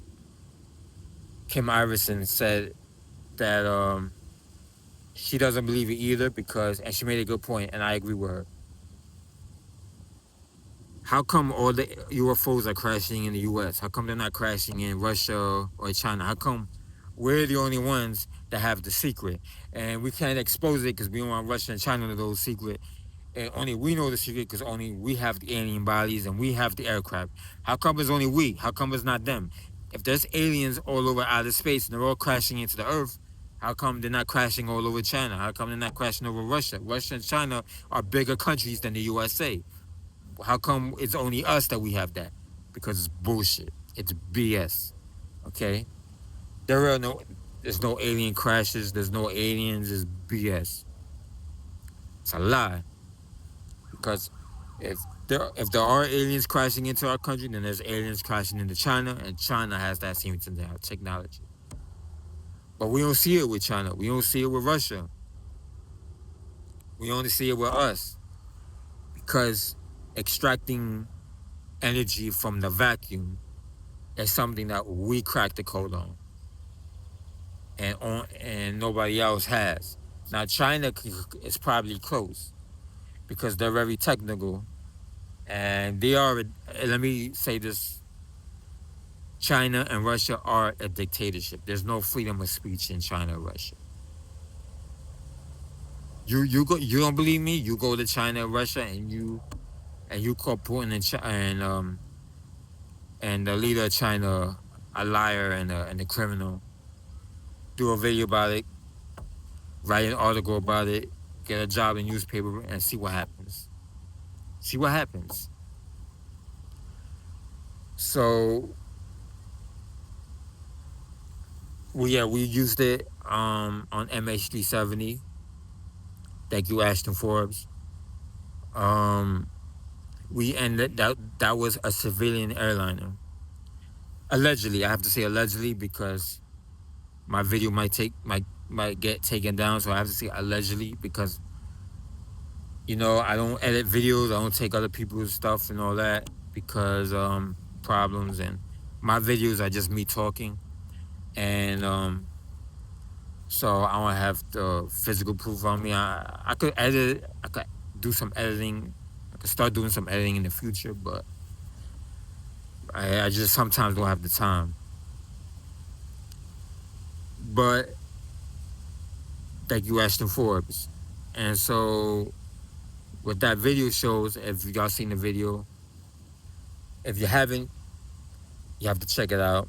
Kim Iverson, said that she doesn't believe it either because, and she made a good point, and I agree with her. How come all the UFOs are crashing in the U.S.? How come they're not crashing in Russia or China? How come we're the only ones that have the secret, and we can't expose it because we don't want Russia and China to know the secret? And only we know the secret because only we have the alien bodies and we have the aircraft. How come it's only we? How come it's not them? If there's aliens all over outer space and they're all crashing into the Earth, how come they're not crashing all over China? How come they're not crashing over Russia? Russia and China are bigger countries than the USA. How come it's only us that we have that? Because it's bullshit. It's BS. Okay? There's no alien crashes. There's no aliens. It's BS. It's a lie. Because if there are aliens crashing into our country, then there's aliens crashing into China, and China has that same technology. But we don't see it with China. We don't see it with Russia. We only see it with us because extracting energy from the vacuum is something that we cracked the code on, and nobody else has. Now China is probably close because they're very technical, and they are. Let me say this: China and Russia are a dictatorship. There's no freedom of speech in China or Russia. You don't believe me? You go to China and Russia and you call Putin and the leader of China a liar and a criminal. Do a video about it, write an article about it, get a job in newspaper, and see what happens. See what happens. So we used it on MH370. Thank you, Ashton Forbes. We ended that was a civilian airliner. Allegedly, I have to say allegedly because my video might get taken down. So I have to say allegedly because I don't edit videos. I don't take other people's stuff and all that because problems, and my videos are just me talking, and so I don't have the physical proof on me. I could edit. I could do some editing. I could start doing some editing in the future, but I just sometimes don't have the time. But like you asked in Forbes, and so what that video shows, if y'all seen the video, if you haven't, you have to check it out.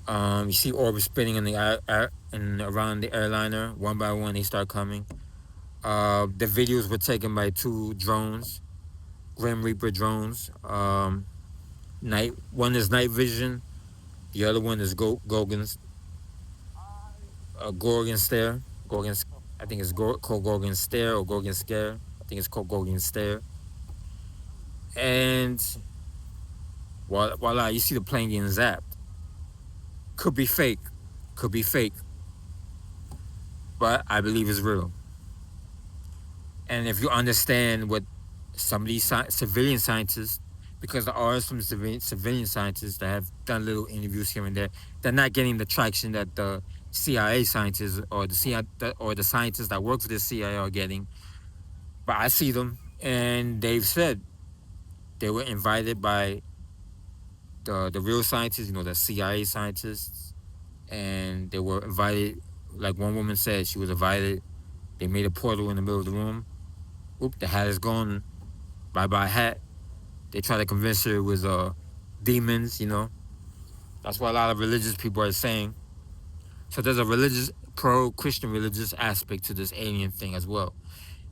You see orbs spinning in the air and around the airliner one by one. They start coming. The videos were taken by two drones, Grim Reaper drones. Night one is night vision. The other one is Gorgon's Gorgon stare. Gorgon's I think it's called Gorgon stare or Gorgon scare. I think it's called Gorgon stare. And voila, you see the plane getting zapped. Could be fake. Could be fake. But I believe it's real. And if you understand what some of these civilian scientists, because there are some civilian scientists that have done little interviews here and there, they're not getting the traction that the CIA scientists or the scientists that work for the CIA are getting. But I see them, and they've said they were invited by the real scientists, the CIA scientists, and they were invited. Like one woman said, she was invited. They made a portal in the middle of the room. Oop, the hat is gone. Bye bye hat. They try to convince her it was demons. That's what a lot of religious people are saying. So there's a pro-Christian religious aspect to this alien thing as well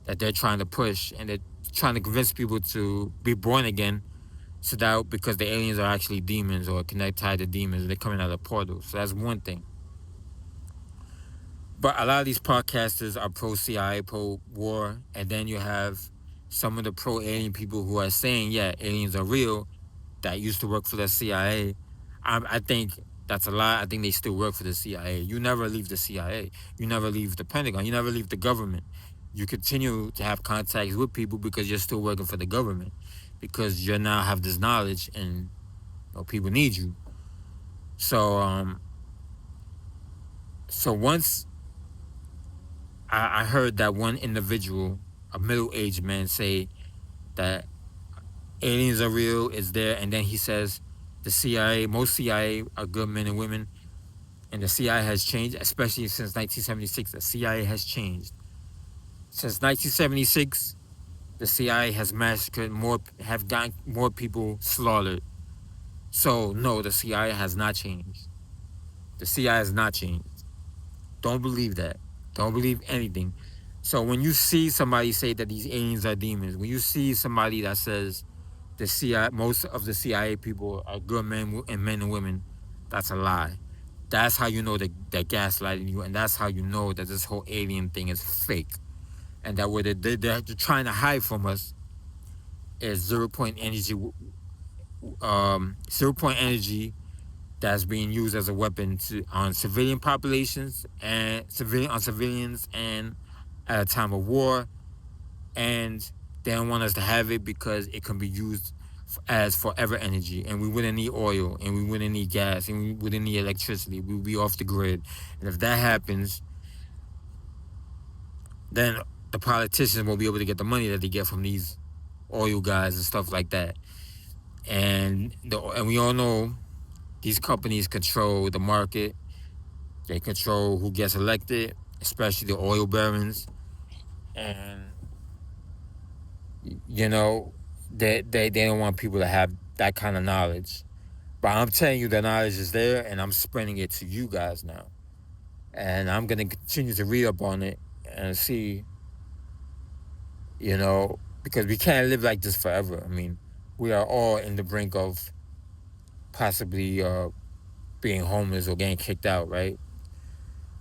that they're trying to push, and they're trying to convince people to be born again, so that because the aliens are actually demons or tied to demons, they're coming out of portals. So that's one thing. But a lot of these podcasters are pro-CIA, pro-war, and then you have some of the pro-alien people who are saying, yeah, aliens are real, that used to work for the CIA. I think that's a lie. I think they still work for the CIA. You never leave the CIA. You never leave the Pentagon. You never leave the government. You continue to have contacts with people because you're still working for the government, because you now have this knowledge and people need you. So once I heard that one individual, a middle-aged man, say that aliens are real, is there, and then he says the CIA, most CIA are good men and women, and the CIA has changed, especially since 1976. The CIA has changed. Since 1976, the CIA has massacred have gotten more people slaughtered. So no, the CIA has not changed. The CIA has not changed. Don't believe that. Don't believe anything. So when you see somebody say that these aliens are demons, when you see somebody that says the CIA, most of the CIA people are good men and women, that's a lie. That's how you know that they're gaslighting you, and that's how you know that this whole alien thing is fake, and that what they're trying to hide from us is zero-point energy, 0-point energy that's being used as a weapon on civilian populations and civilians and at a time of war, and they don't want us to have it because it can be used as forever energy, and we wouldn't need oil, and we wouldn't need gas, and we wouldn't need electricity. We would be off the grid, and if that happens, then the politicians won't be able to get the money that they get from these oil guys and stuff like that. And we all know these companies control the market. They control who gets elected, especially the oil barons. And they don't want people to have that kind of knowledge. But I'm telling you, the knowledge is there, and I'm spreading it to you guys now. And I'm going to continue to read up on it and see, because we can't live like this forever. I mean, we are all in the brink of possibly being homeless or getting kicked out, right?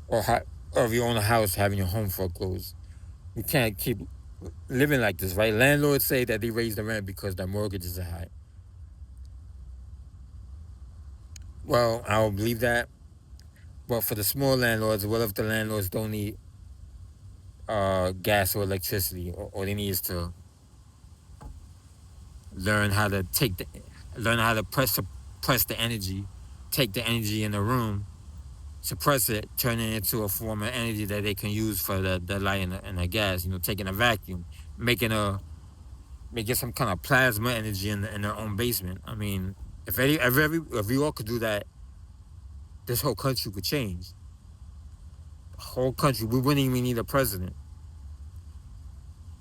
Or if you own a house, having your home foreclosed. We can't keep living like this, right? Landlords say that they raise the rent because their mortgages are high. Well, I will believe that. But for the small landlords, what if the landlords don't need gas or electricity? All they need is to learn how to learn how to press the energy, take the energy in the room, suppress it, turn it into a form of energy that they can use for the light and the gas. You know, taking a vacuum, making a making some kind of plasma energy in their own basement. I mean, if we all could do that, this whole country would change. The whole country, we wouldn't even need a president,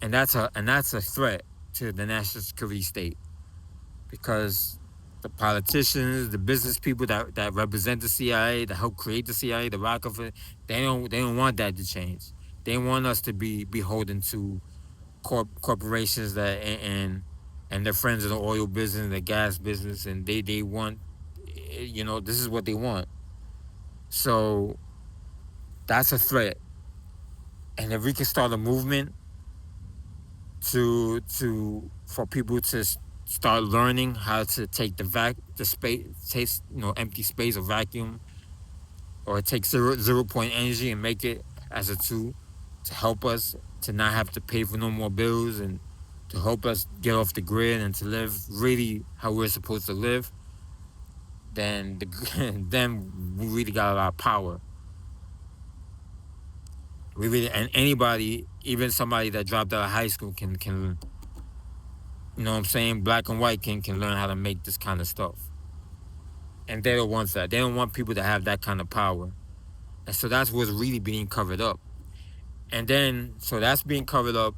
and that's a threat to the national security state because the politicians, the business people that represent the CIA, that help create the CIA, the Rockefeller, they don't want that to change. They want us to be beholden to corporations that and their friends in the oil business, the gas business, and they want, you know, this is what they want. So that's a threat. And if we can start a movement to for people to start learning how to take the space, taste, you know, empty space or vacuum, or take zero point energy and make it as a tool to help us to not have to pay for no more bills and to help us get off the grid and to live really how we're supposed to live, then then we really got a lot of power. We really, and anybody, even somebody that dropped out of high school can, you know what I'm saying, black and white can learn how to make this kind of stuff. And they don't want that. They don't want people to have that kind of power. And so that's what's really being covered up. And then, so that's being covered up.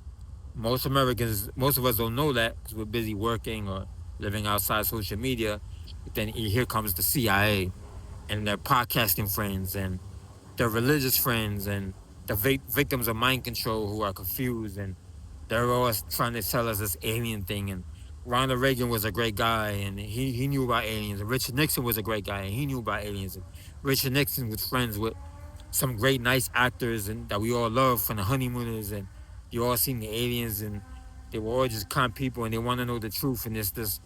Most Americans, most of us don't know that because we're busy working or living outside social media. But then here comes the CIA and their podcasting friends and their religious friends and the victims of mind control who are confused, and they're always trying to tell us this alien thing. And Ronald Reagan was a great guy and he knew about aliens. And Richard Nixon was a great guy and he knew about aliens. And Richard Nixon was friends with some great, nice actors and that we all love from the Honeymooners, and you all seen the aliens, and they were all just kind people, and they want to know the truth. And it's this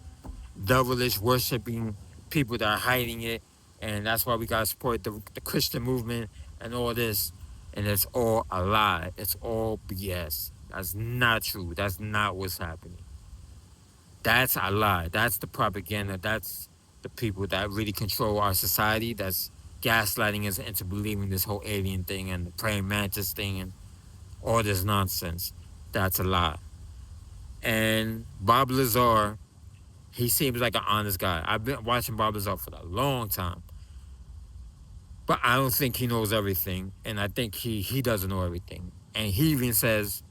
devilish worshiping people that are hiding it, and that's why we gotta support the Christian movement and all this. And it's all a lie. It's all BS. That's not true. That's not what's happening. That's a lie. That's the propaganda. That's the people that really control our society. That's gaslighting us into believing this whole alien thing and the praying mantis thing and all this nonsense. That's a lie. And Bob Lazar, he seems like an honest guy. I've been watching Bob Lazar for a long time. But I don't think he knows everything. And I think he doesn't know everything. And he even says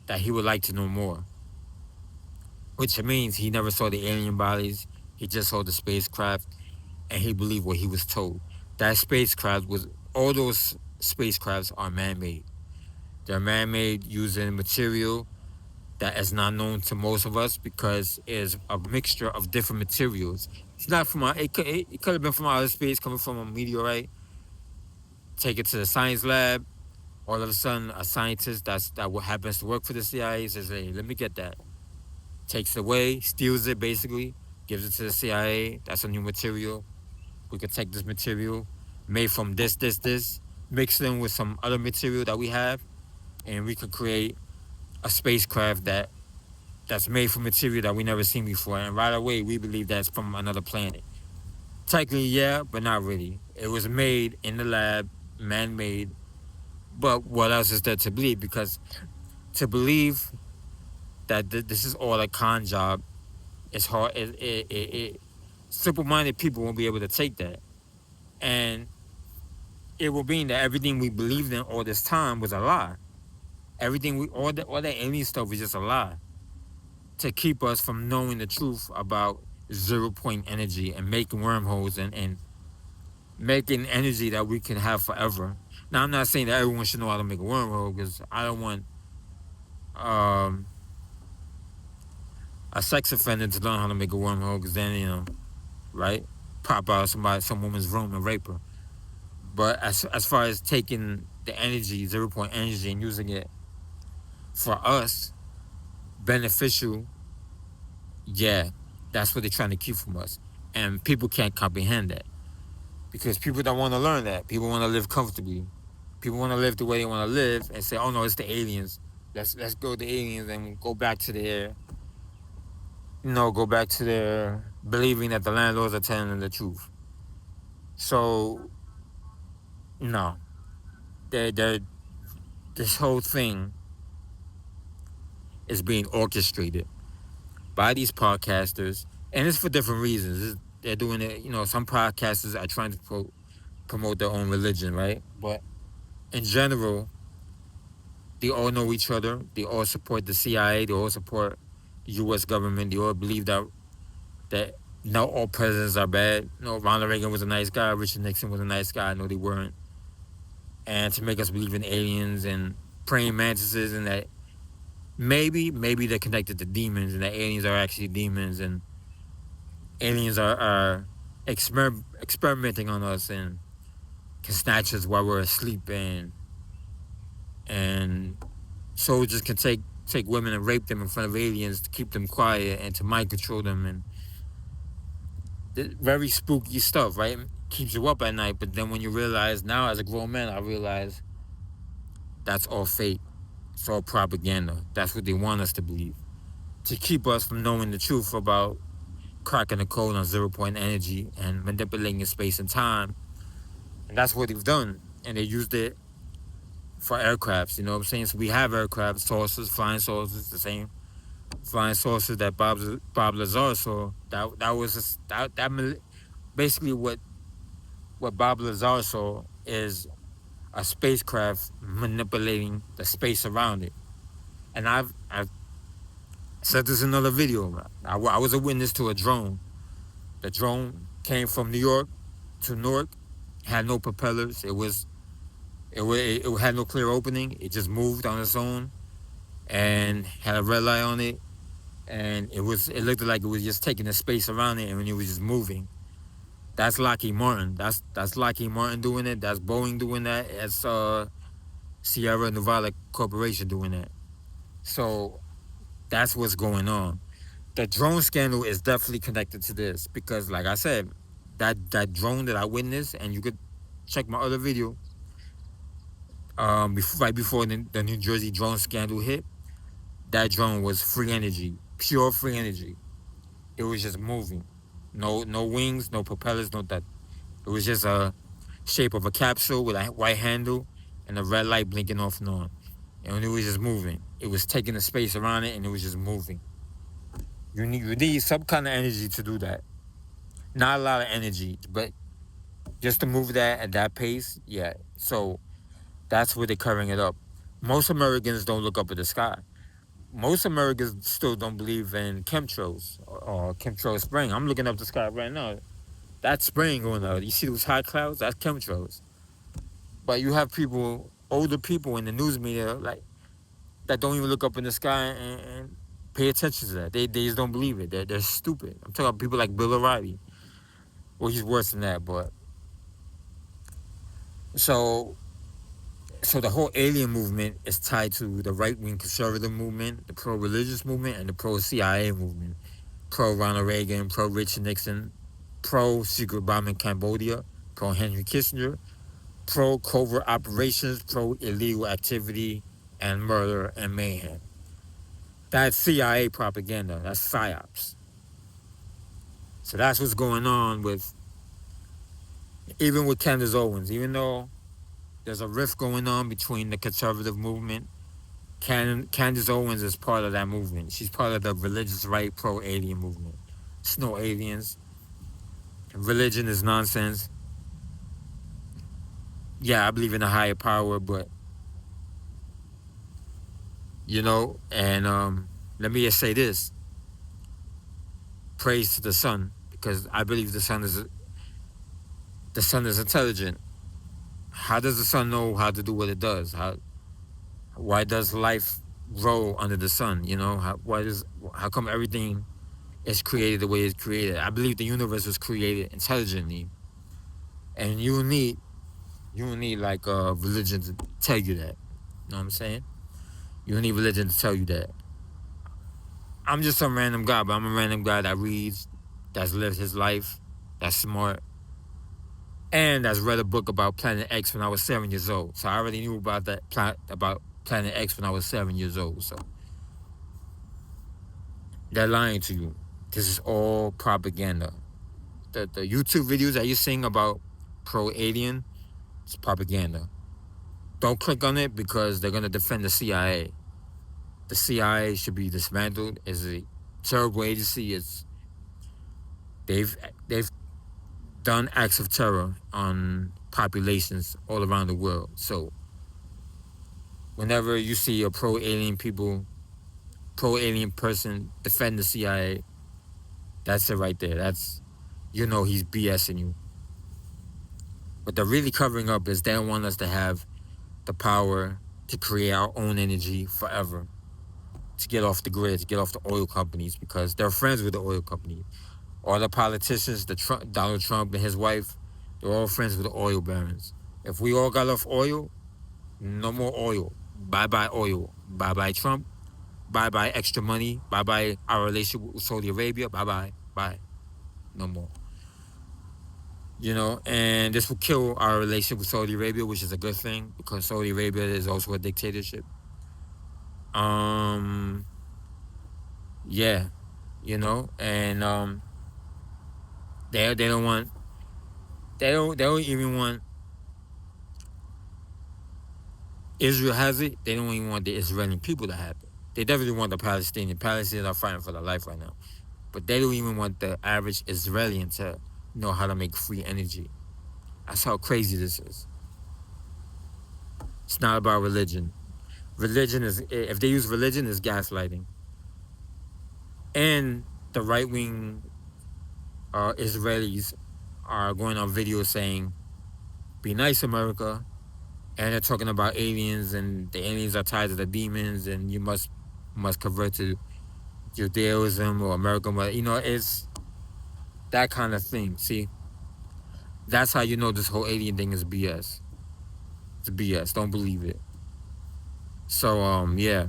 that he would like to know more, which means he never saw the alien bodies. He just saw the spacecraft and he believed what he was told. That spacecraft was, all those spacecrafts are man-made. They're man-made using material that is not known to most of us because it's a mixture of different materials. It's not from it could have been from outer space, coming from a meteorite. Take it to the science lab. All of a sudden, a scientist that what happens to work for the CIA says, "Hey, let me get that." Takes it away, steals it basically, gives it to the CIA. That's a new material. We could take this material, made from this, mix it in with some other material that we have, and we could create a spacecraft that's made from material that we never seen before. And right away, we believe that's from another planet. Technically, yeah, but not really. It was made in the lab, man-made. But what else is there to believe? Because to believe that this is all a con job, it's hard. Simple-minded people won't be able to take that, and it will mean that everything we believed in all this time was a lie. Everything all that alien stuff was just a lie to keep us from knowing the truth about zero point energy and making wormholes and making energy that we can have forever. Now, I'm not saying that everyone should know how to make a wormhole because I don't want um, a sex offender to learn how to make a wormhole because then, you know, right? Pop out some woman's room and rape her. But as far as taking the energy, zero point energy, and using it for us, beneficial, yeah, that's what they're trying to keep from us. And people can't comprehend that because people don't want to learn that. People want to live comfortably. People want to live the way they want to live and say, "Oh no, it's the aliens. Let's go to the aliens and go back to their, go back to their believing that the landlords are telling them the truth." So no, they this whole thing is being orchestrated by these podcasters, and it's for different reasons. They're doing it. Some podcasters are trying to promote their own religion, right? But in general, they all know each other. They all support the CIA. They all support the U.S. government. They all believe that not all presidents are bad. No, Ronald Reagan was a nice guy. Richard Nixon was a nice guy. No, they weren't. And to make us believe in aliens and praying mantises, and that maybe they're connected to demons, and that aliens are actually demons, and aliens are experimenting on us and can snatch us while we're asleep, and soldiers can take women and rape them in front of aliens to keep them quiet and to mind control them, and very spooky stuff, right? Keeps you up at night. But then when you realize, now as a grown man, I realize that's all fake. It's all propaganda. That's what they want us to believe, to keep us from knowing the truth about cracking the code on 0 point energy and manipulating space and time. And that's what they've done. And they used it for aircrafts, you know what I'm saying? So we have aircraft saucers, flying saucers, the same flying saucer that Bob Lazar saw. That was basically what Bob Lazar saw is a spacecraft manipulating the space around it. And I've said this in another video. I was a witness to a drone. The drone came from New York to Newark, had no propellers. It had no clear opening. It just moved on its own and had a red light on it. And it looked like it was just taking the space around it, and when it was just moving. That's Lockheed Martin. That's Lockheed Martin doing it. That's Boeing doing that. That's Sierra Nevada Corporation doing that. So that's what's going on. The drone scandal is definitely connected to this because, like I said, that drone that I witnessed, and you could check my other video, right before the New Jersey drone scandal hit, that drone was free energy, pure free energy. It was just moving. No wings, no propellers, no that. It was just a shape of a capsule with a white handle and a red light blinking off and on. And it was just moving. It was taking the space around it, and it was just moving. You need some kind of energy to do that. Not a lot of energy, but just to move that at that pace, yeah. So that's where they're covering it up. Most Americans don't look up at the sky. Most Americans still don't believe in chemtrails or chemtrail spraying. I'm looking up the sky right now. That's spraying going on. You see those high clouds? That's chemtrails. But you have older people in the news media, like that don't even look up in the sky and pay attention to that. They just don't believe it. They're stupid. I'm talking about people like Bill O'Reilly. Well, he's worse than that, but so the whole alien movement is tied to the right-wing conservative movement, the pro-religious movement, and the pro-CIA movement. Pro-Ronald Reagan, pro-Richard Nixon, pro-secret bomb in Cambodia, pro-Henry Kissinger, pro-covert operations, pro-illegal activity, and murder and mayhem. That's CIA propaganda. That's PSYOPs. So that's what's going on even with Candace Owens. Even though there's a rift going on between the conservative movement, Candace Owens is part of that movement. She's part of the religious right pro-alien movement. It's no aliens. Religion is nonsense. Yeah, I believe in a higher power, but and let me just say this. Praise to the sun, because I believe the sun is intelligent. How does the sun know how to do what it does? Why does life grow under the sun? How come everything is created the way it's created? I believe the universe was created intelligently, and you need like religion to tell you that. You know what I'm saying? You don't need religion to tell you that. I'm just some random guy, but I'm a random guy that reads, that's lived his life, that's smart, and that's read a book about Planet X when I was 7 years old. So I already knew about about Planet X when I was 7 years old. So they're lying to you. This is all propaganda. The YouTube videos that you're seeing about pro alien, it's propaganda. Don't click on it because they're gonna defend the CIA. The CIA should be dismantled. It's a terrible agency. They've done acts of terror on populations all around the world. So whenever you see a pro alien person defend the CIA, that's it right there. That's, he's BSing you. What they're really covering up is they don't want us to have the power to create our own energy forever, to get off the grid, to get off the oil companies, because they're friends with the oil company. All the politicians, Donald Trump and his wife, they're all friends with the oil barons. If we all got off oil, no more oil. Bye-bye oil. Bye-bye Trump. Bye-bye extra money. Bye-bye our relationship with Saudi Arabia. Bye-bye. Bye. No more. And this will kill our relationship with Saudi Arabia, which is a good thing because Saudi Arabia is also a dictatorship. Yeah, and they don't even want Israel has it. They don't even want the Israeli people to have it. They definitely want the Palestinians. Palestinians are fighting for their life right now, but they don't even want the average Israeli to know how to make free energy. That's how crazy this is. It's not about religion. Religion is, if they use religion, is gaslighting. And the right-wing Israelis are going on video saying, "Be nice, America," and they're talking about aliens, and the aliens are tied to the demons, and you must convert to Judaism or American. It's that kind of thing. See, that's how you know this whole alien thing is BS. It's BS. Don't believe it. So yeah,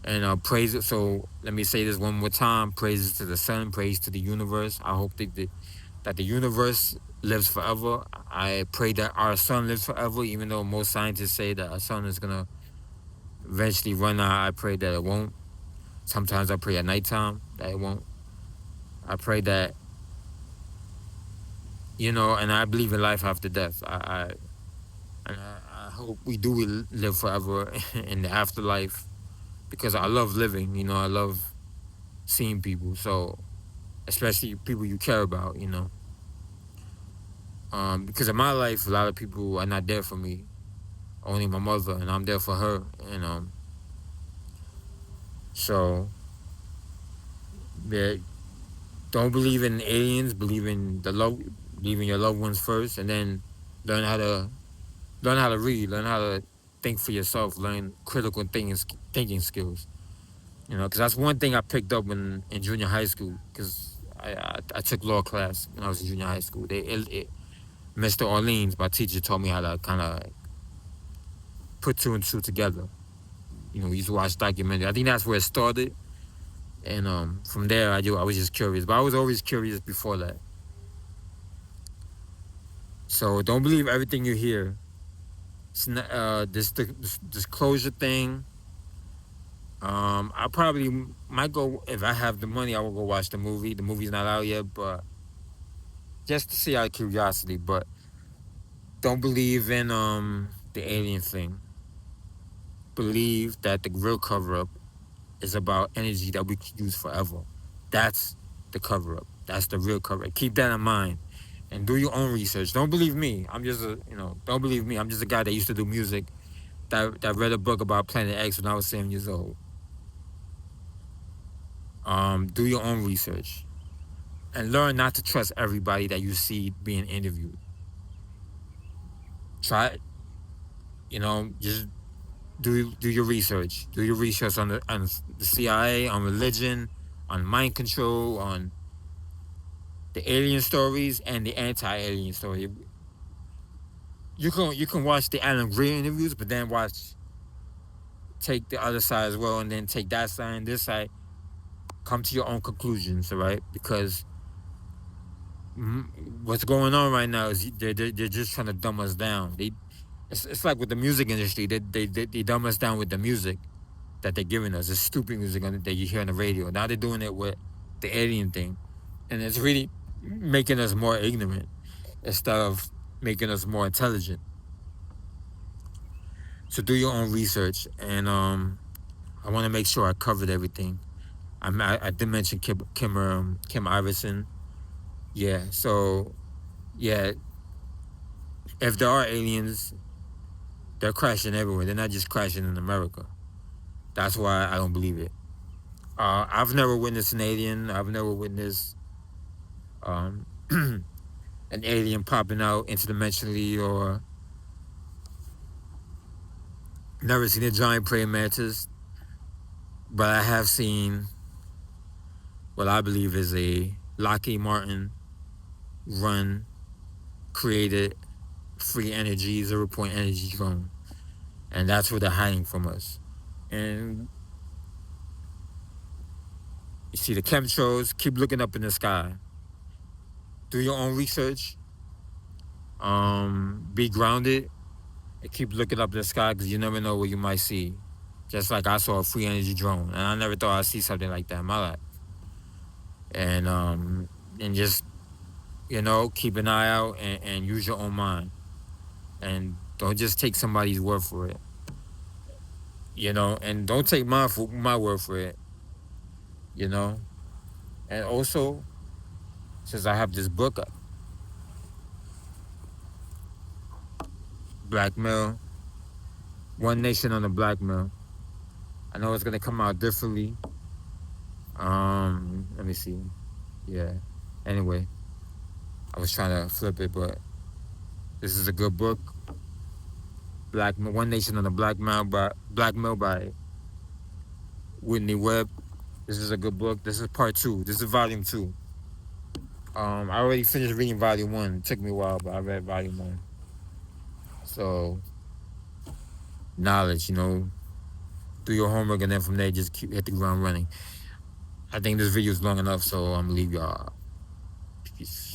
and praise it. So let me say this one more time: praises to the sun, praise to the universe. I hope that the universe lives forever. I pray that our sun lives forever, even though most scientists say that our sun is gonna eventually run out. I pray that it won't. Sometimes I pray at nighttime that it won't. I pray that, and I believe in life after death. I hope we do live forever in the afterlife because I love living. I love seeing people. So especially people you care about. Because in my life, a lot of people are not there for me. Only my mother, and I'm there for her. And so yeah, don't believe in aliens. Believe in your loved ones first, and then learn how to read, learn how to think for yourself, learn critical thinking skills. Because that's one thing I picked up in junior high school. Because I took law class when I was in junior high school. Mr. Orleans, my teacher, taught me how to kind of put two and two together. We used to watch documentaries. I think that's where it started. And from there, I was just curious. But I was always curious before that. So don't believe everything you hear. It's not, this disclosure thing. I probably might go, if I have the money, I will go watch the movie. The movie's not out yet, but just to see out of curiosity. But don't believe in the alien thing. Believe that the real cover-up is about energy that we can use forever. That's the cover-up. That's the real cover-up. Keep that in mind. And do your own research. Don't believe me. I'm just don't believe me. I'm just a guy that used to do music, that read a book about Planet X when I was 7 years old. Do your own research. And learn not to trust everybody that you see being interviewed. Try it. Just do your research. Do your research on the CIA, on religion, on mind control, on the alien stories and the anti-alien story. You can watch the Alan Greer interviews, but then take the other side as well, and then take that side and this side. Come to your own conclusions, all right? Because what's going on right now is they're just trying to dumb us down. It's like with the music industry. They dumb us down with the music that they're giving us. It's stupid music that you hear on the radio. Now they're doing it with the alien thing, and it's really making us more ignorant instead of making us more intelligent. So do your own research, and I want to make sure I covered everything. I did mention Kim Iverson. Yeah. So yeah, if there are aliens, they're crashing everywhere. They're not just crashing in America. That's why I don't believe it. I've never witnessed an alien. I've never witnessed um, an alien popping out interdimensionally, or never seen a giant praying mantis. But I have seen what I believe is a Lockheed Martin run created free energy, 0 point energy drone. And that's what they're hiding from us. And you see the chemtrails, keep looking up in the sky. Do your own research. Be grounded and keep looking up in the sky, because you never know what you might see. Just like I saw a free energy drone, and I never thought I'd see something like that in my life. And just, keep an eye out, and use your own mind, and don't just take somebody's word for it. And don't take my word for it. And also, since I have this book, Blackmail, One Nation on the Blackmail. I know it's gonna come out differently. Let me see. Yeah. Anyway, I was trying to flip it, but this is a good book. One Nation on the Blackmail by Whitney Webb. This is a good book. This is part 2. This is volume 2. I already finished reading volume 1. It took me a while, but I read volume 1. So, knowledge, do your homework, and then from there, just hit the ground running. I think this video is long enough, so I'm gonna leave y'all. Peace.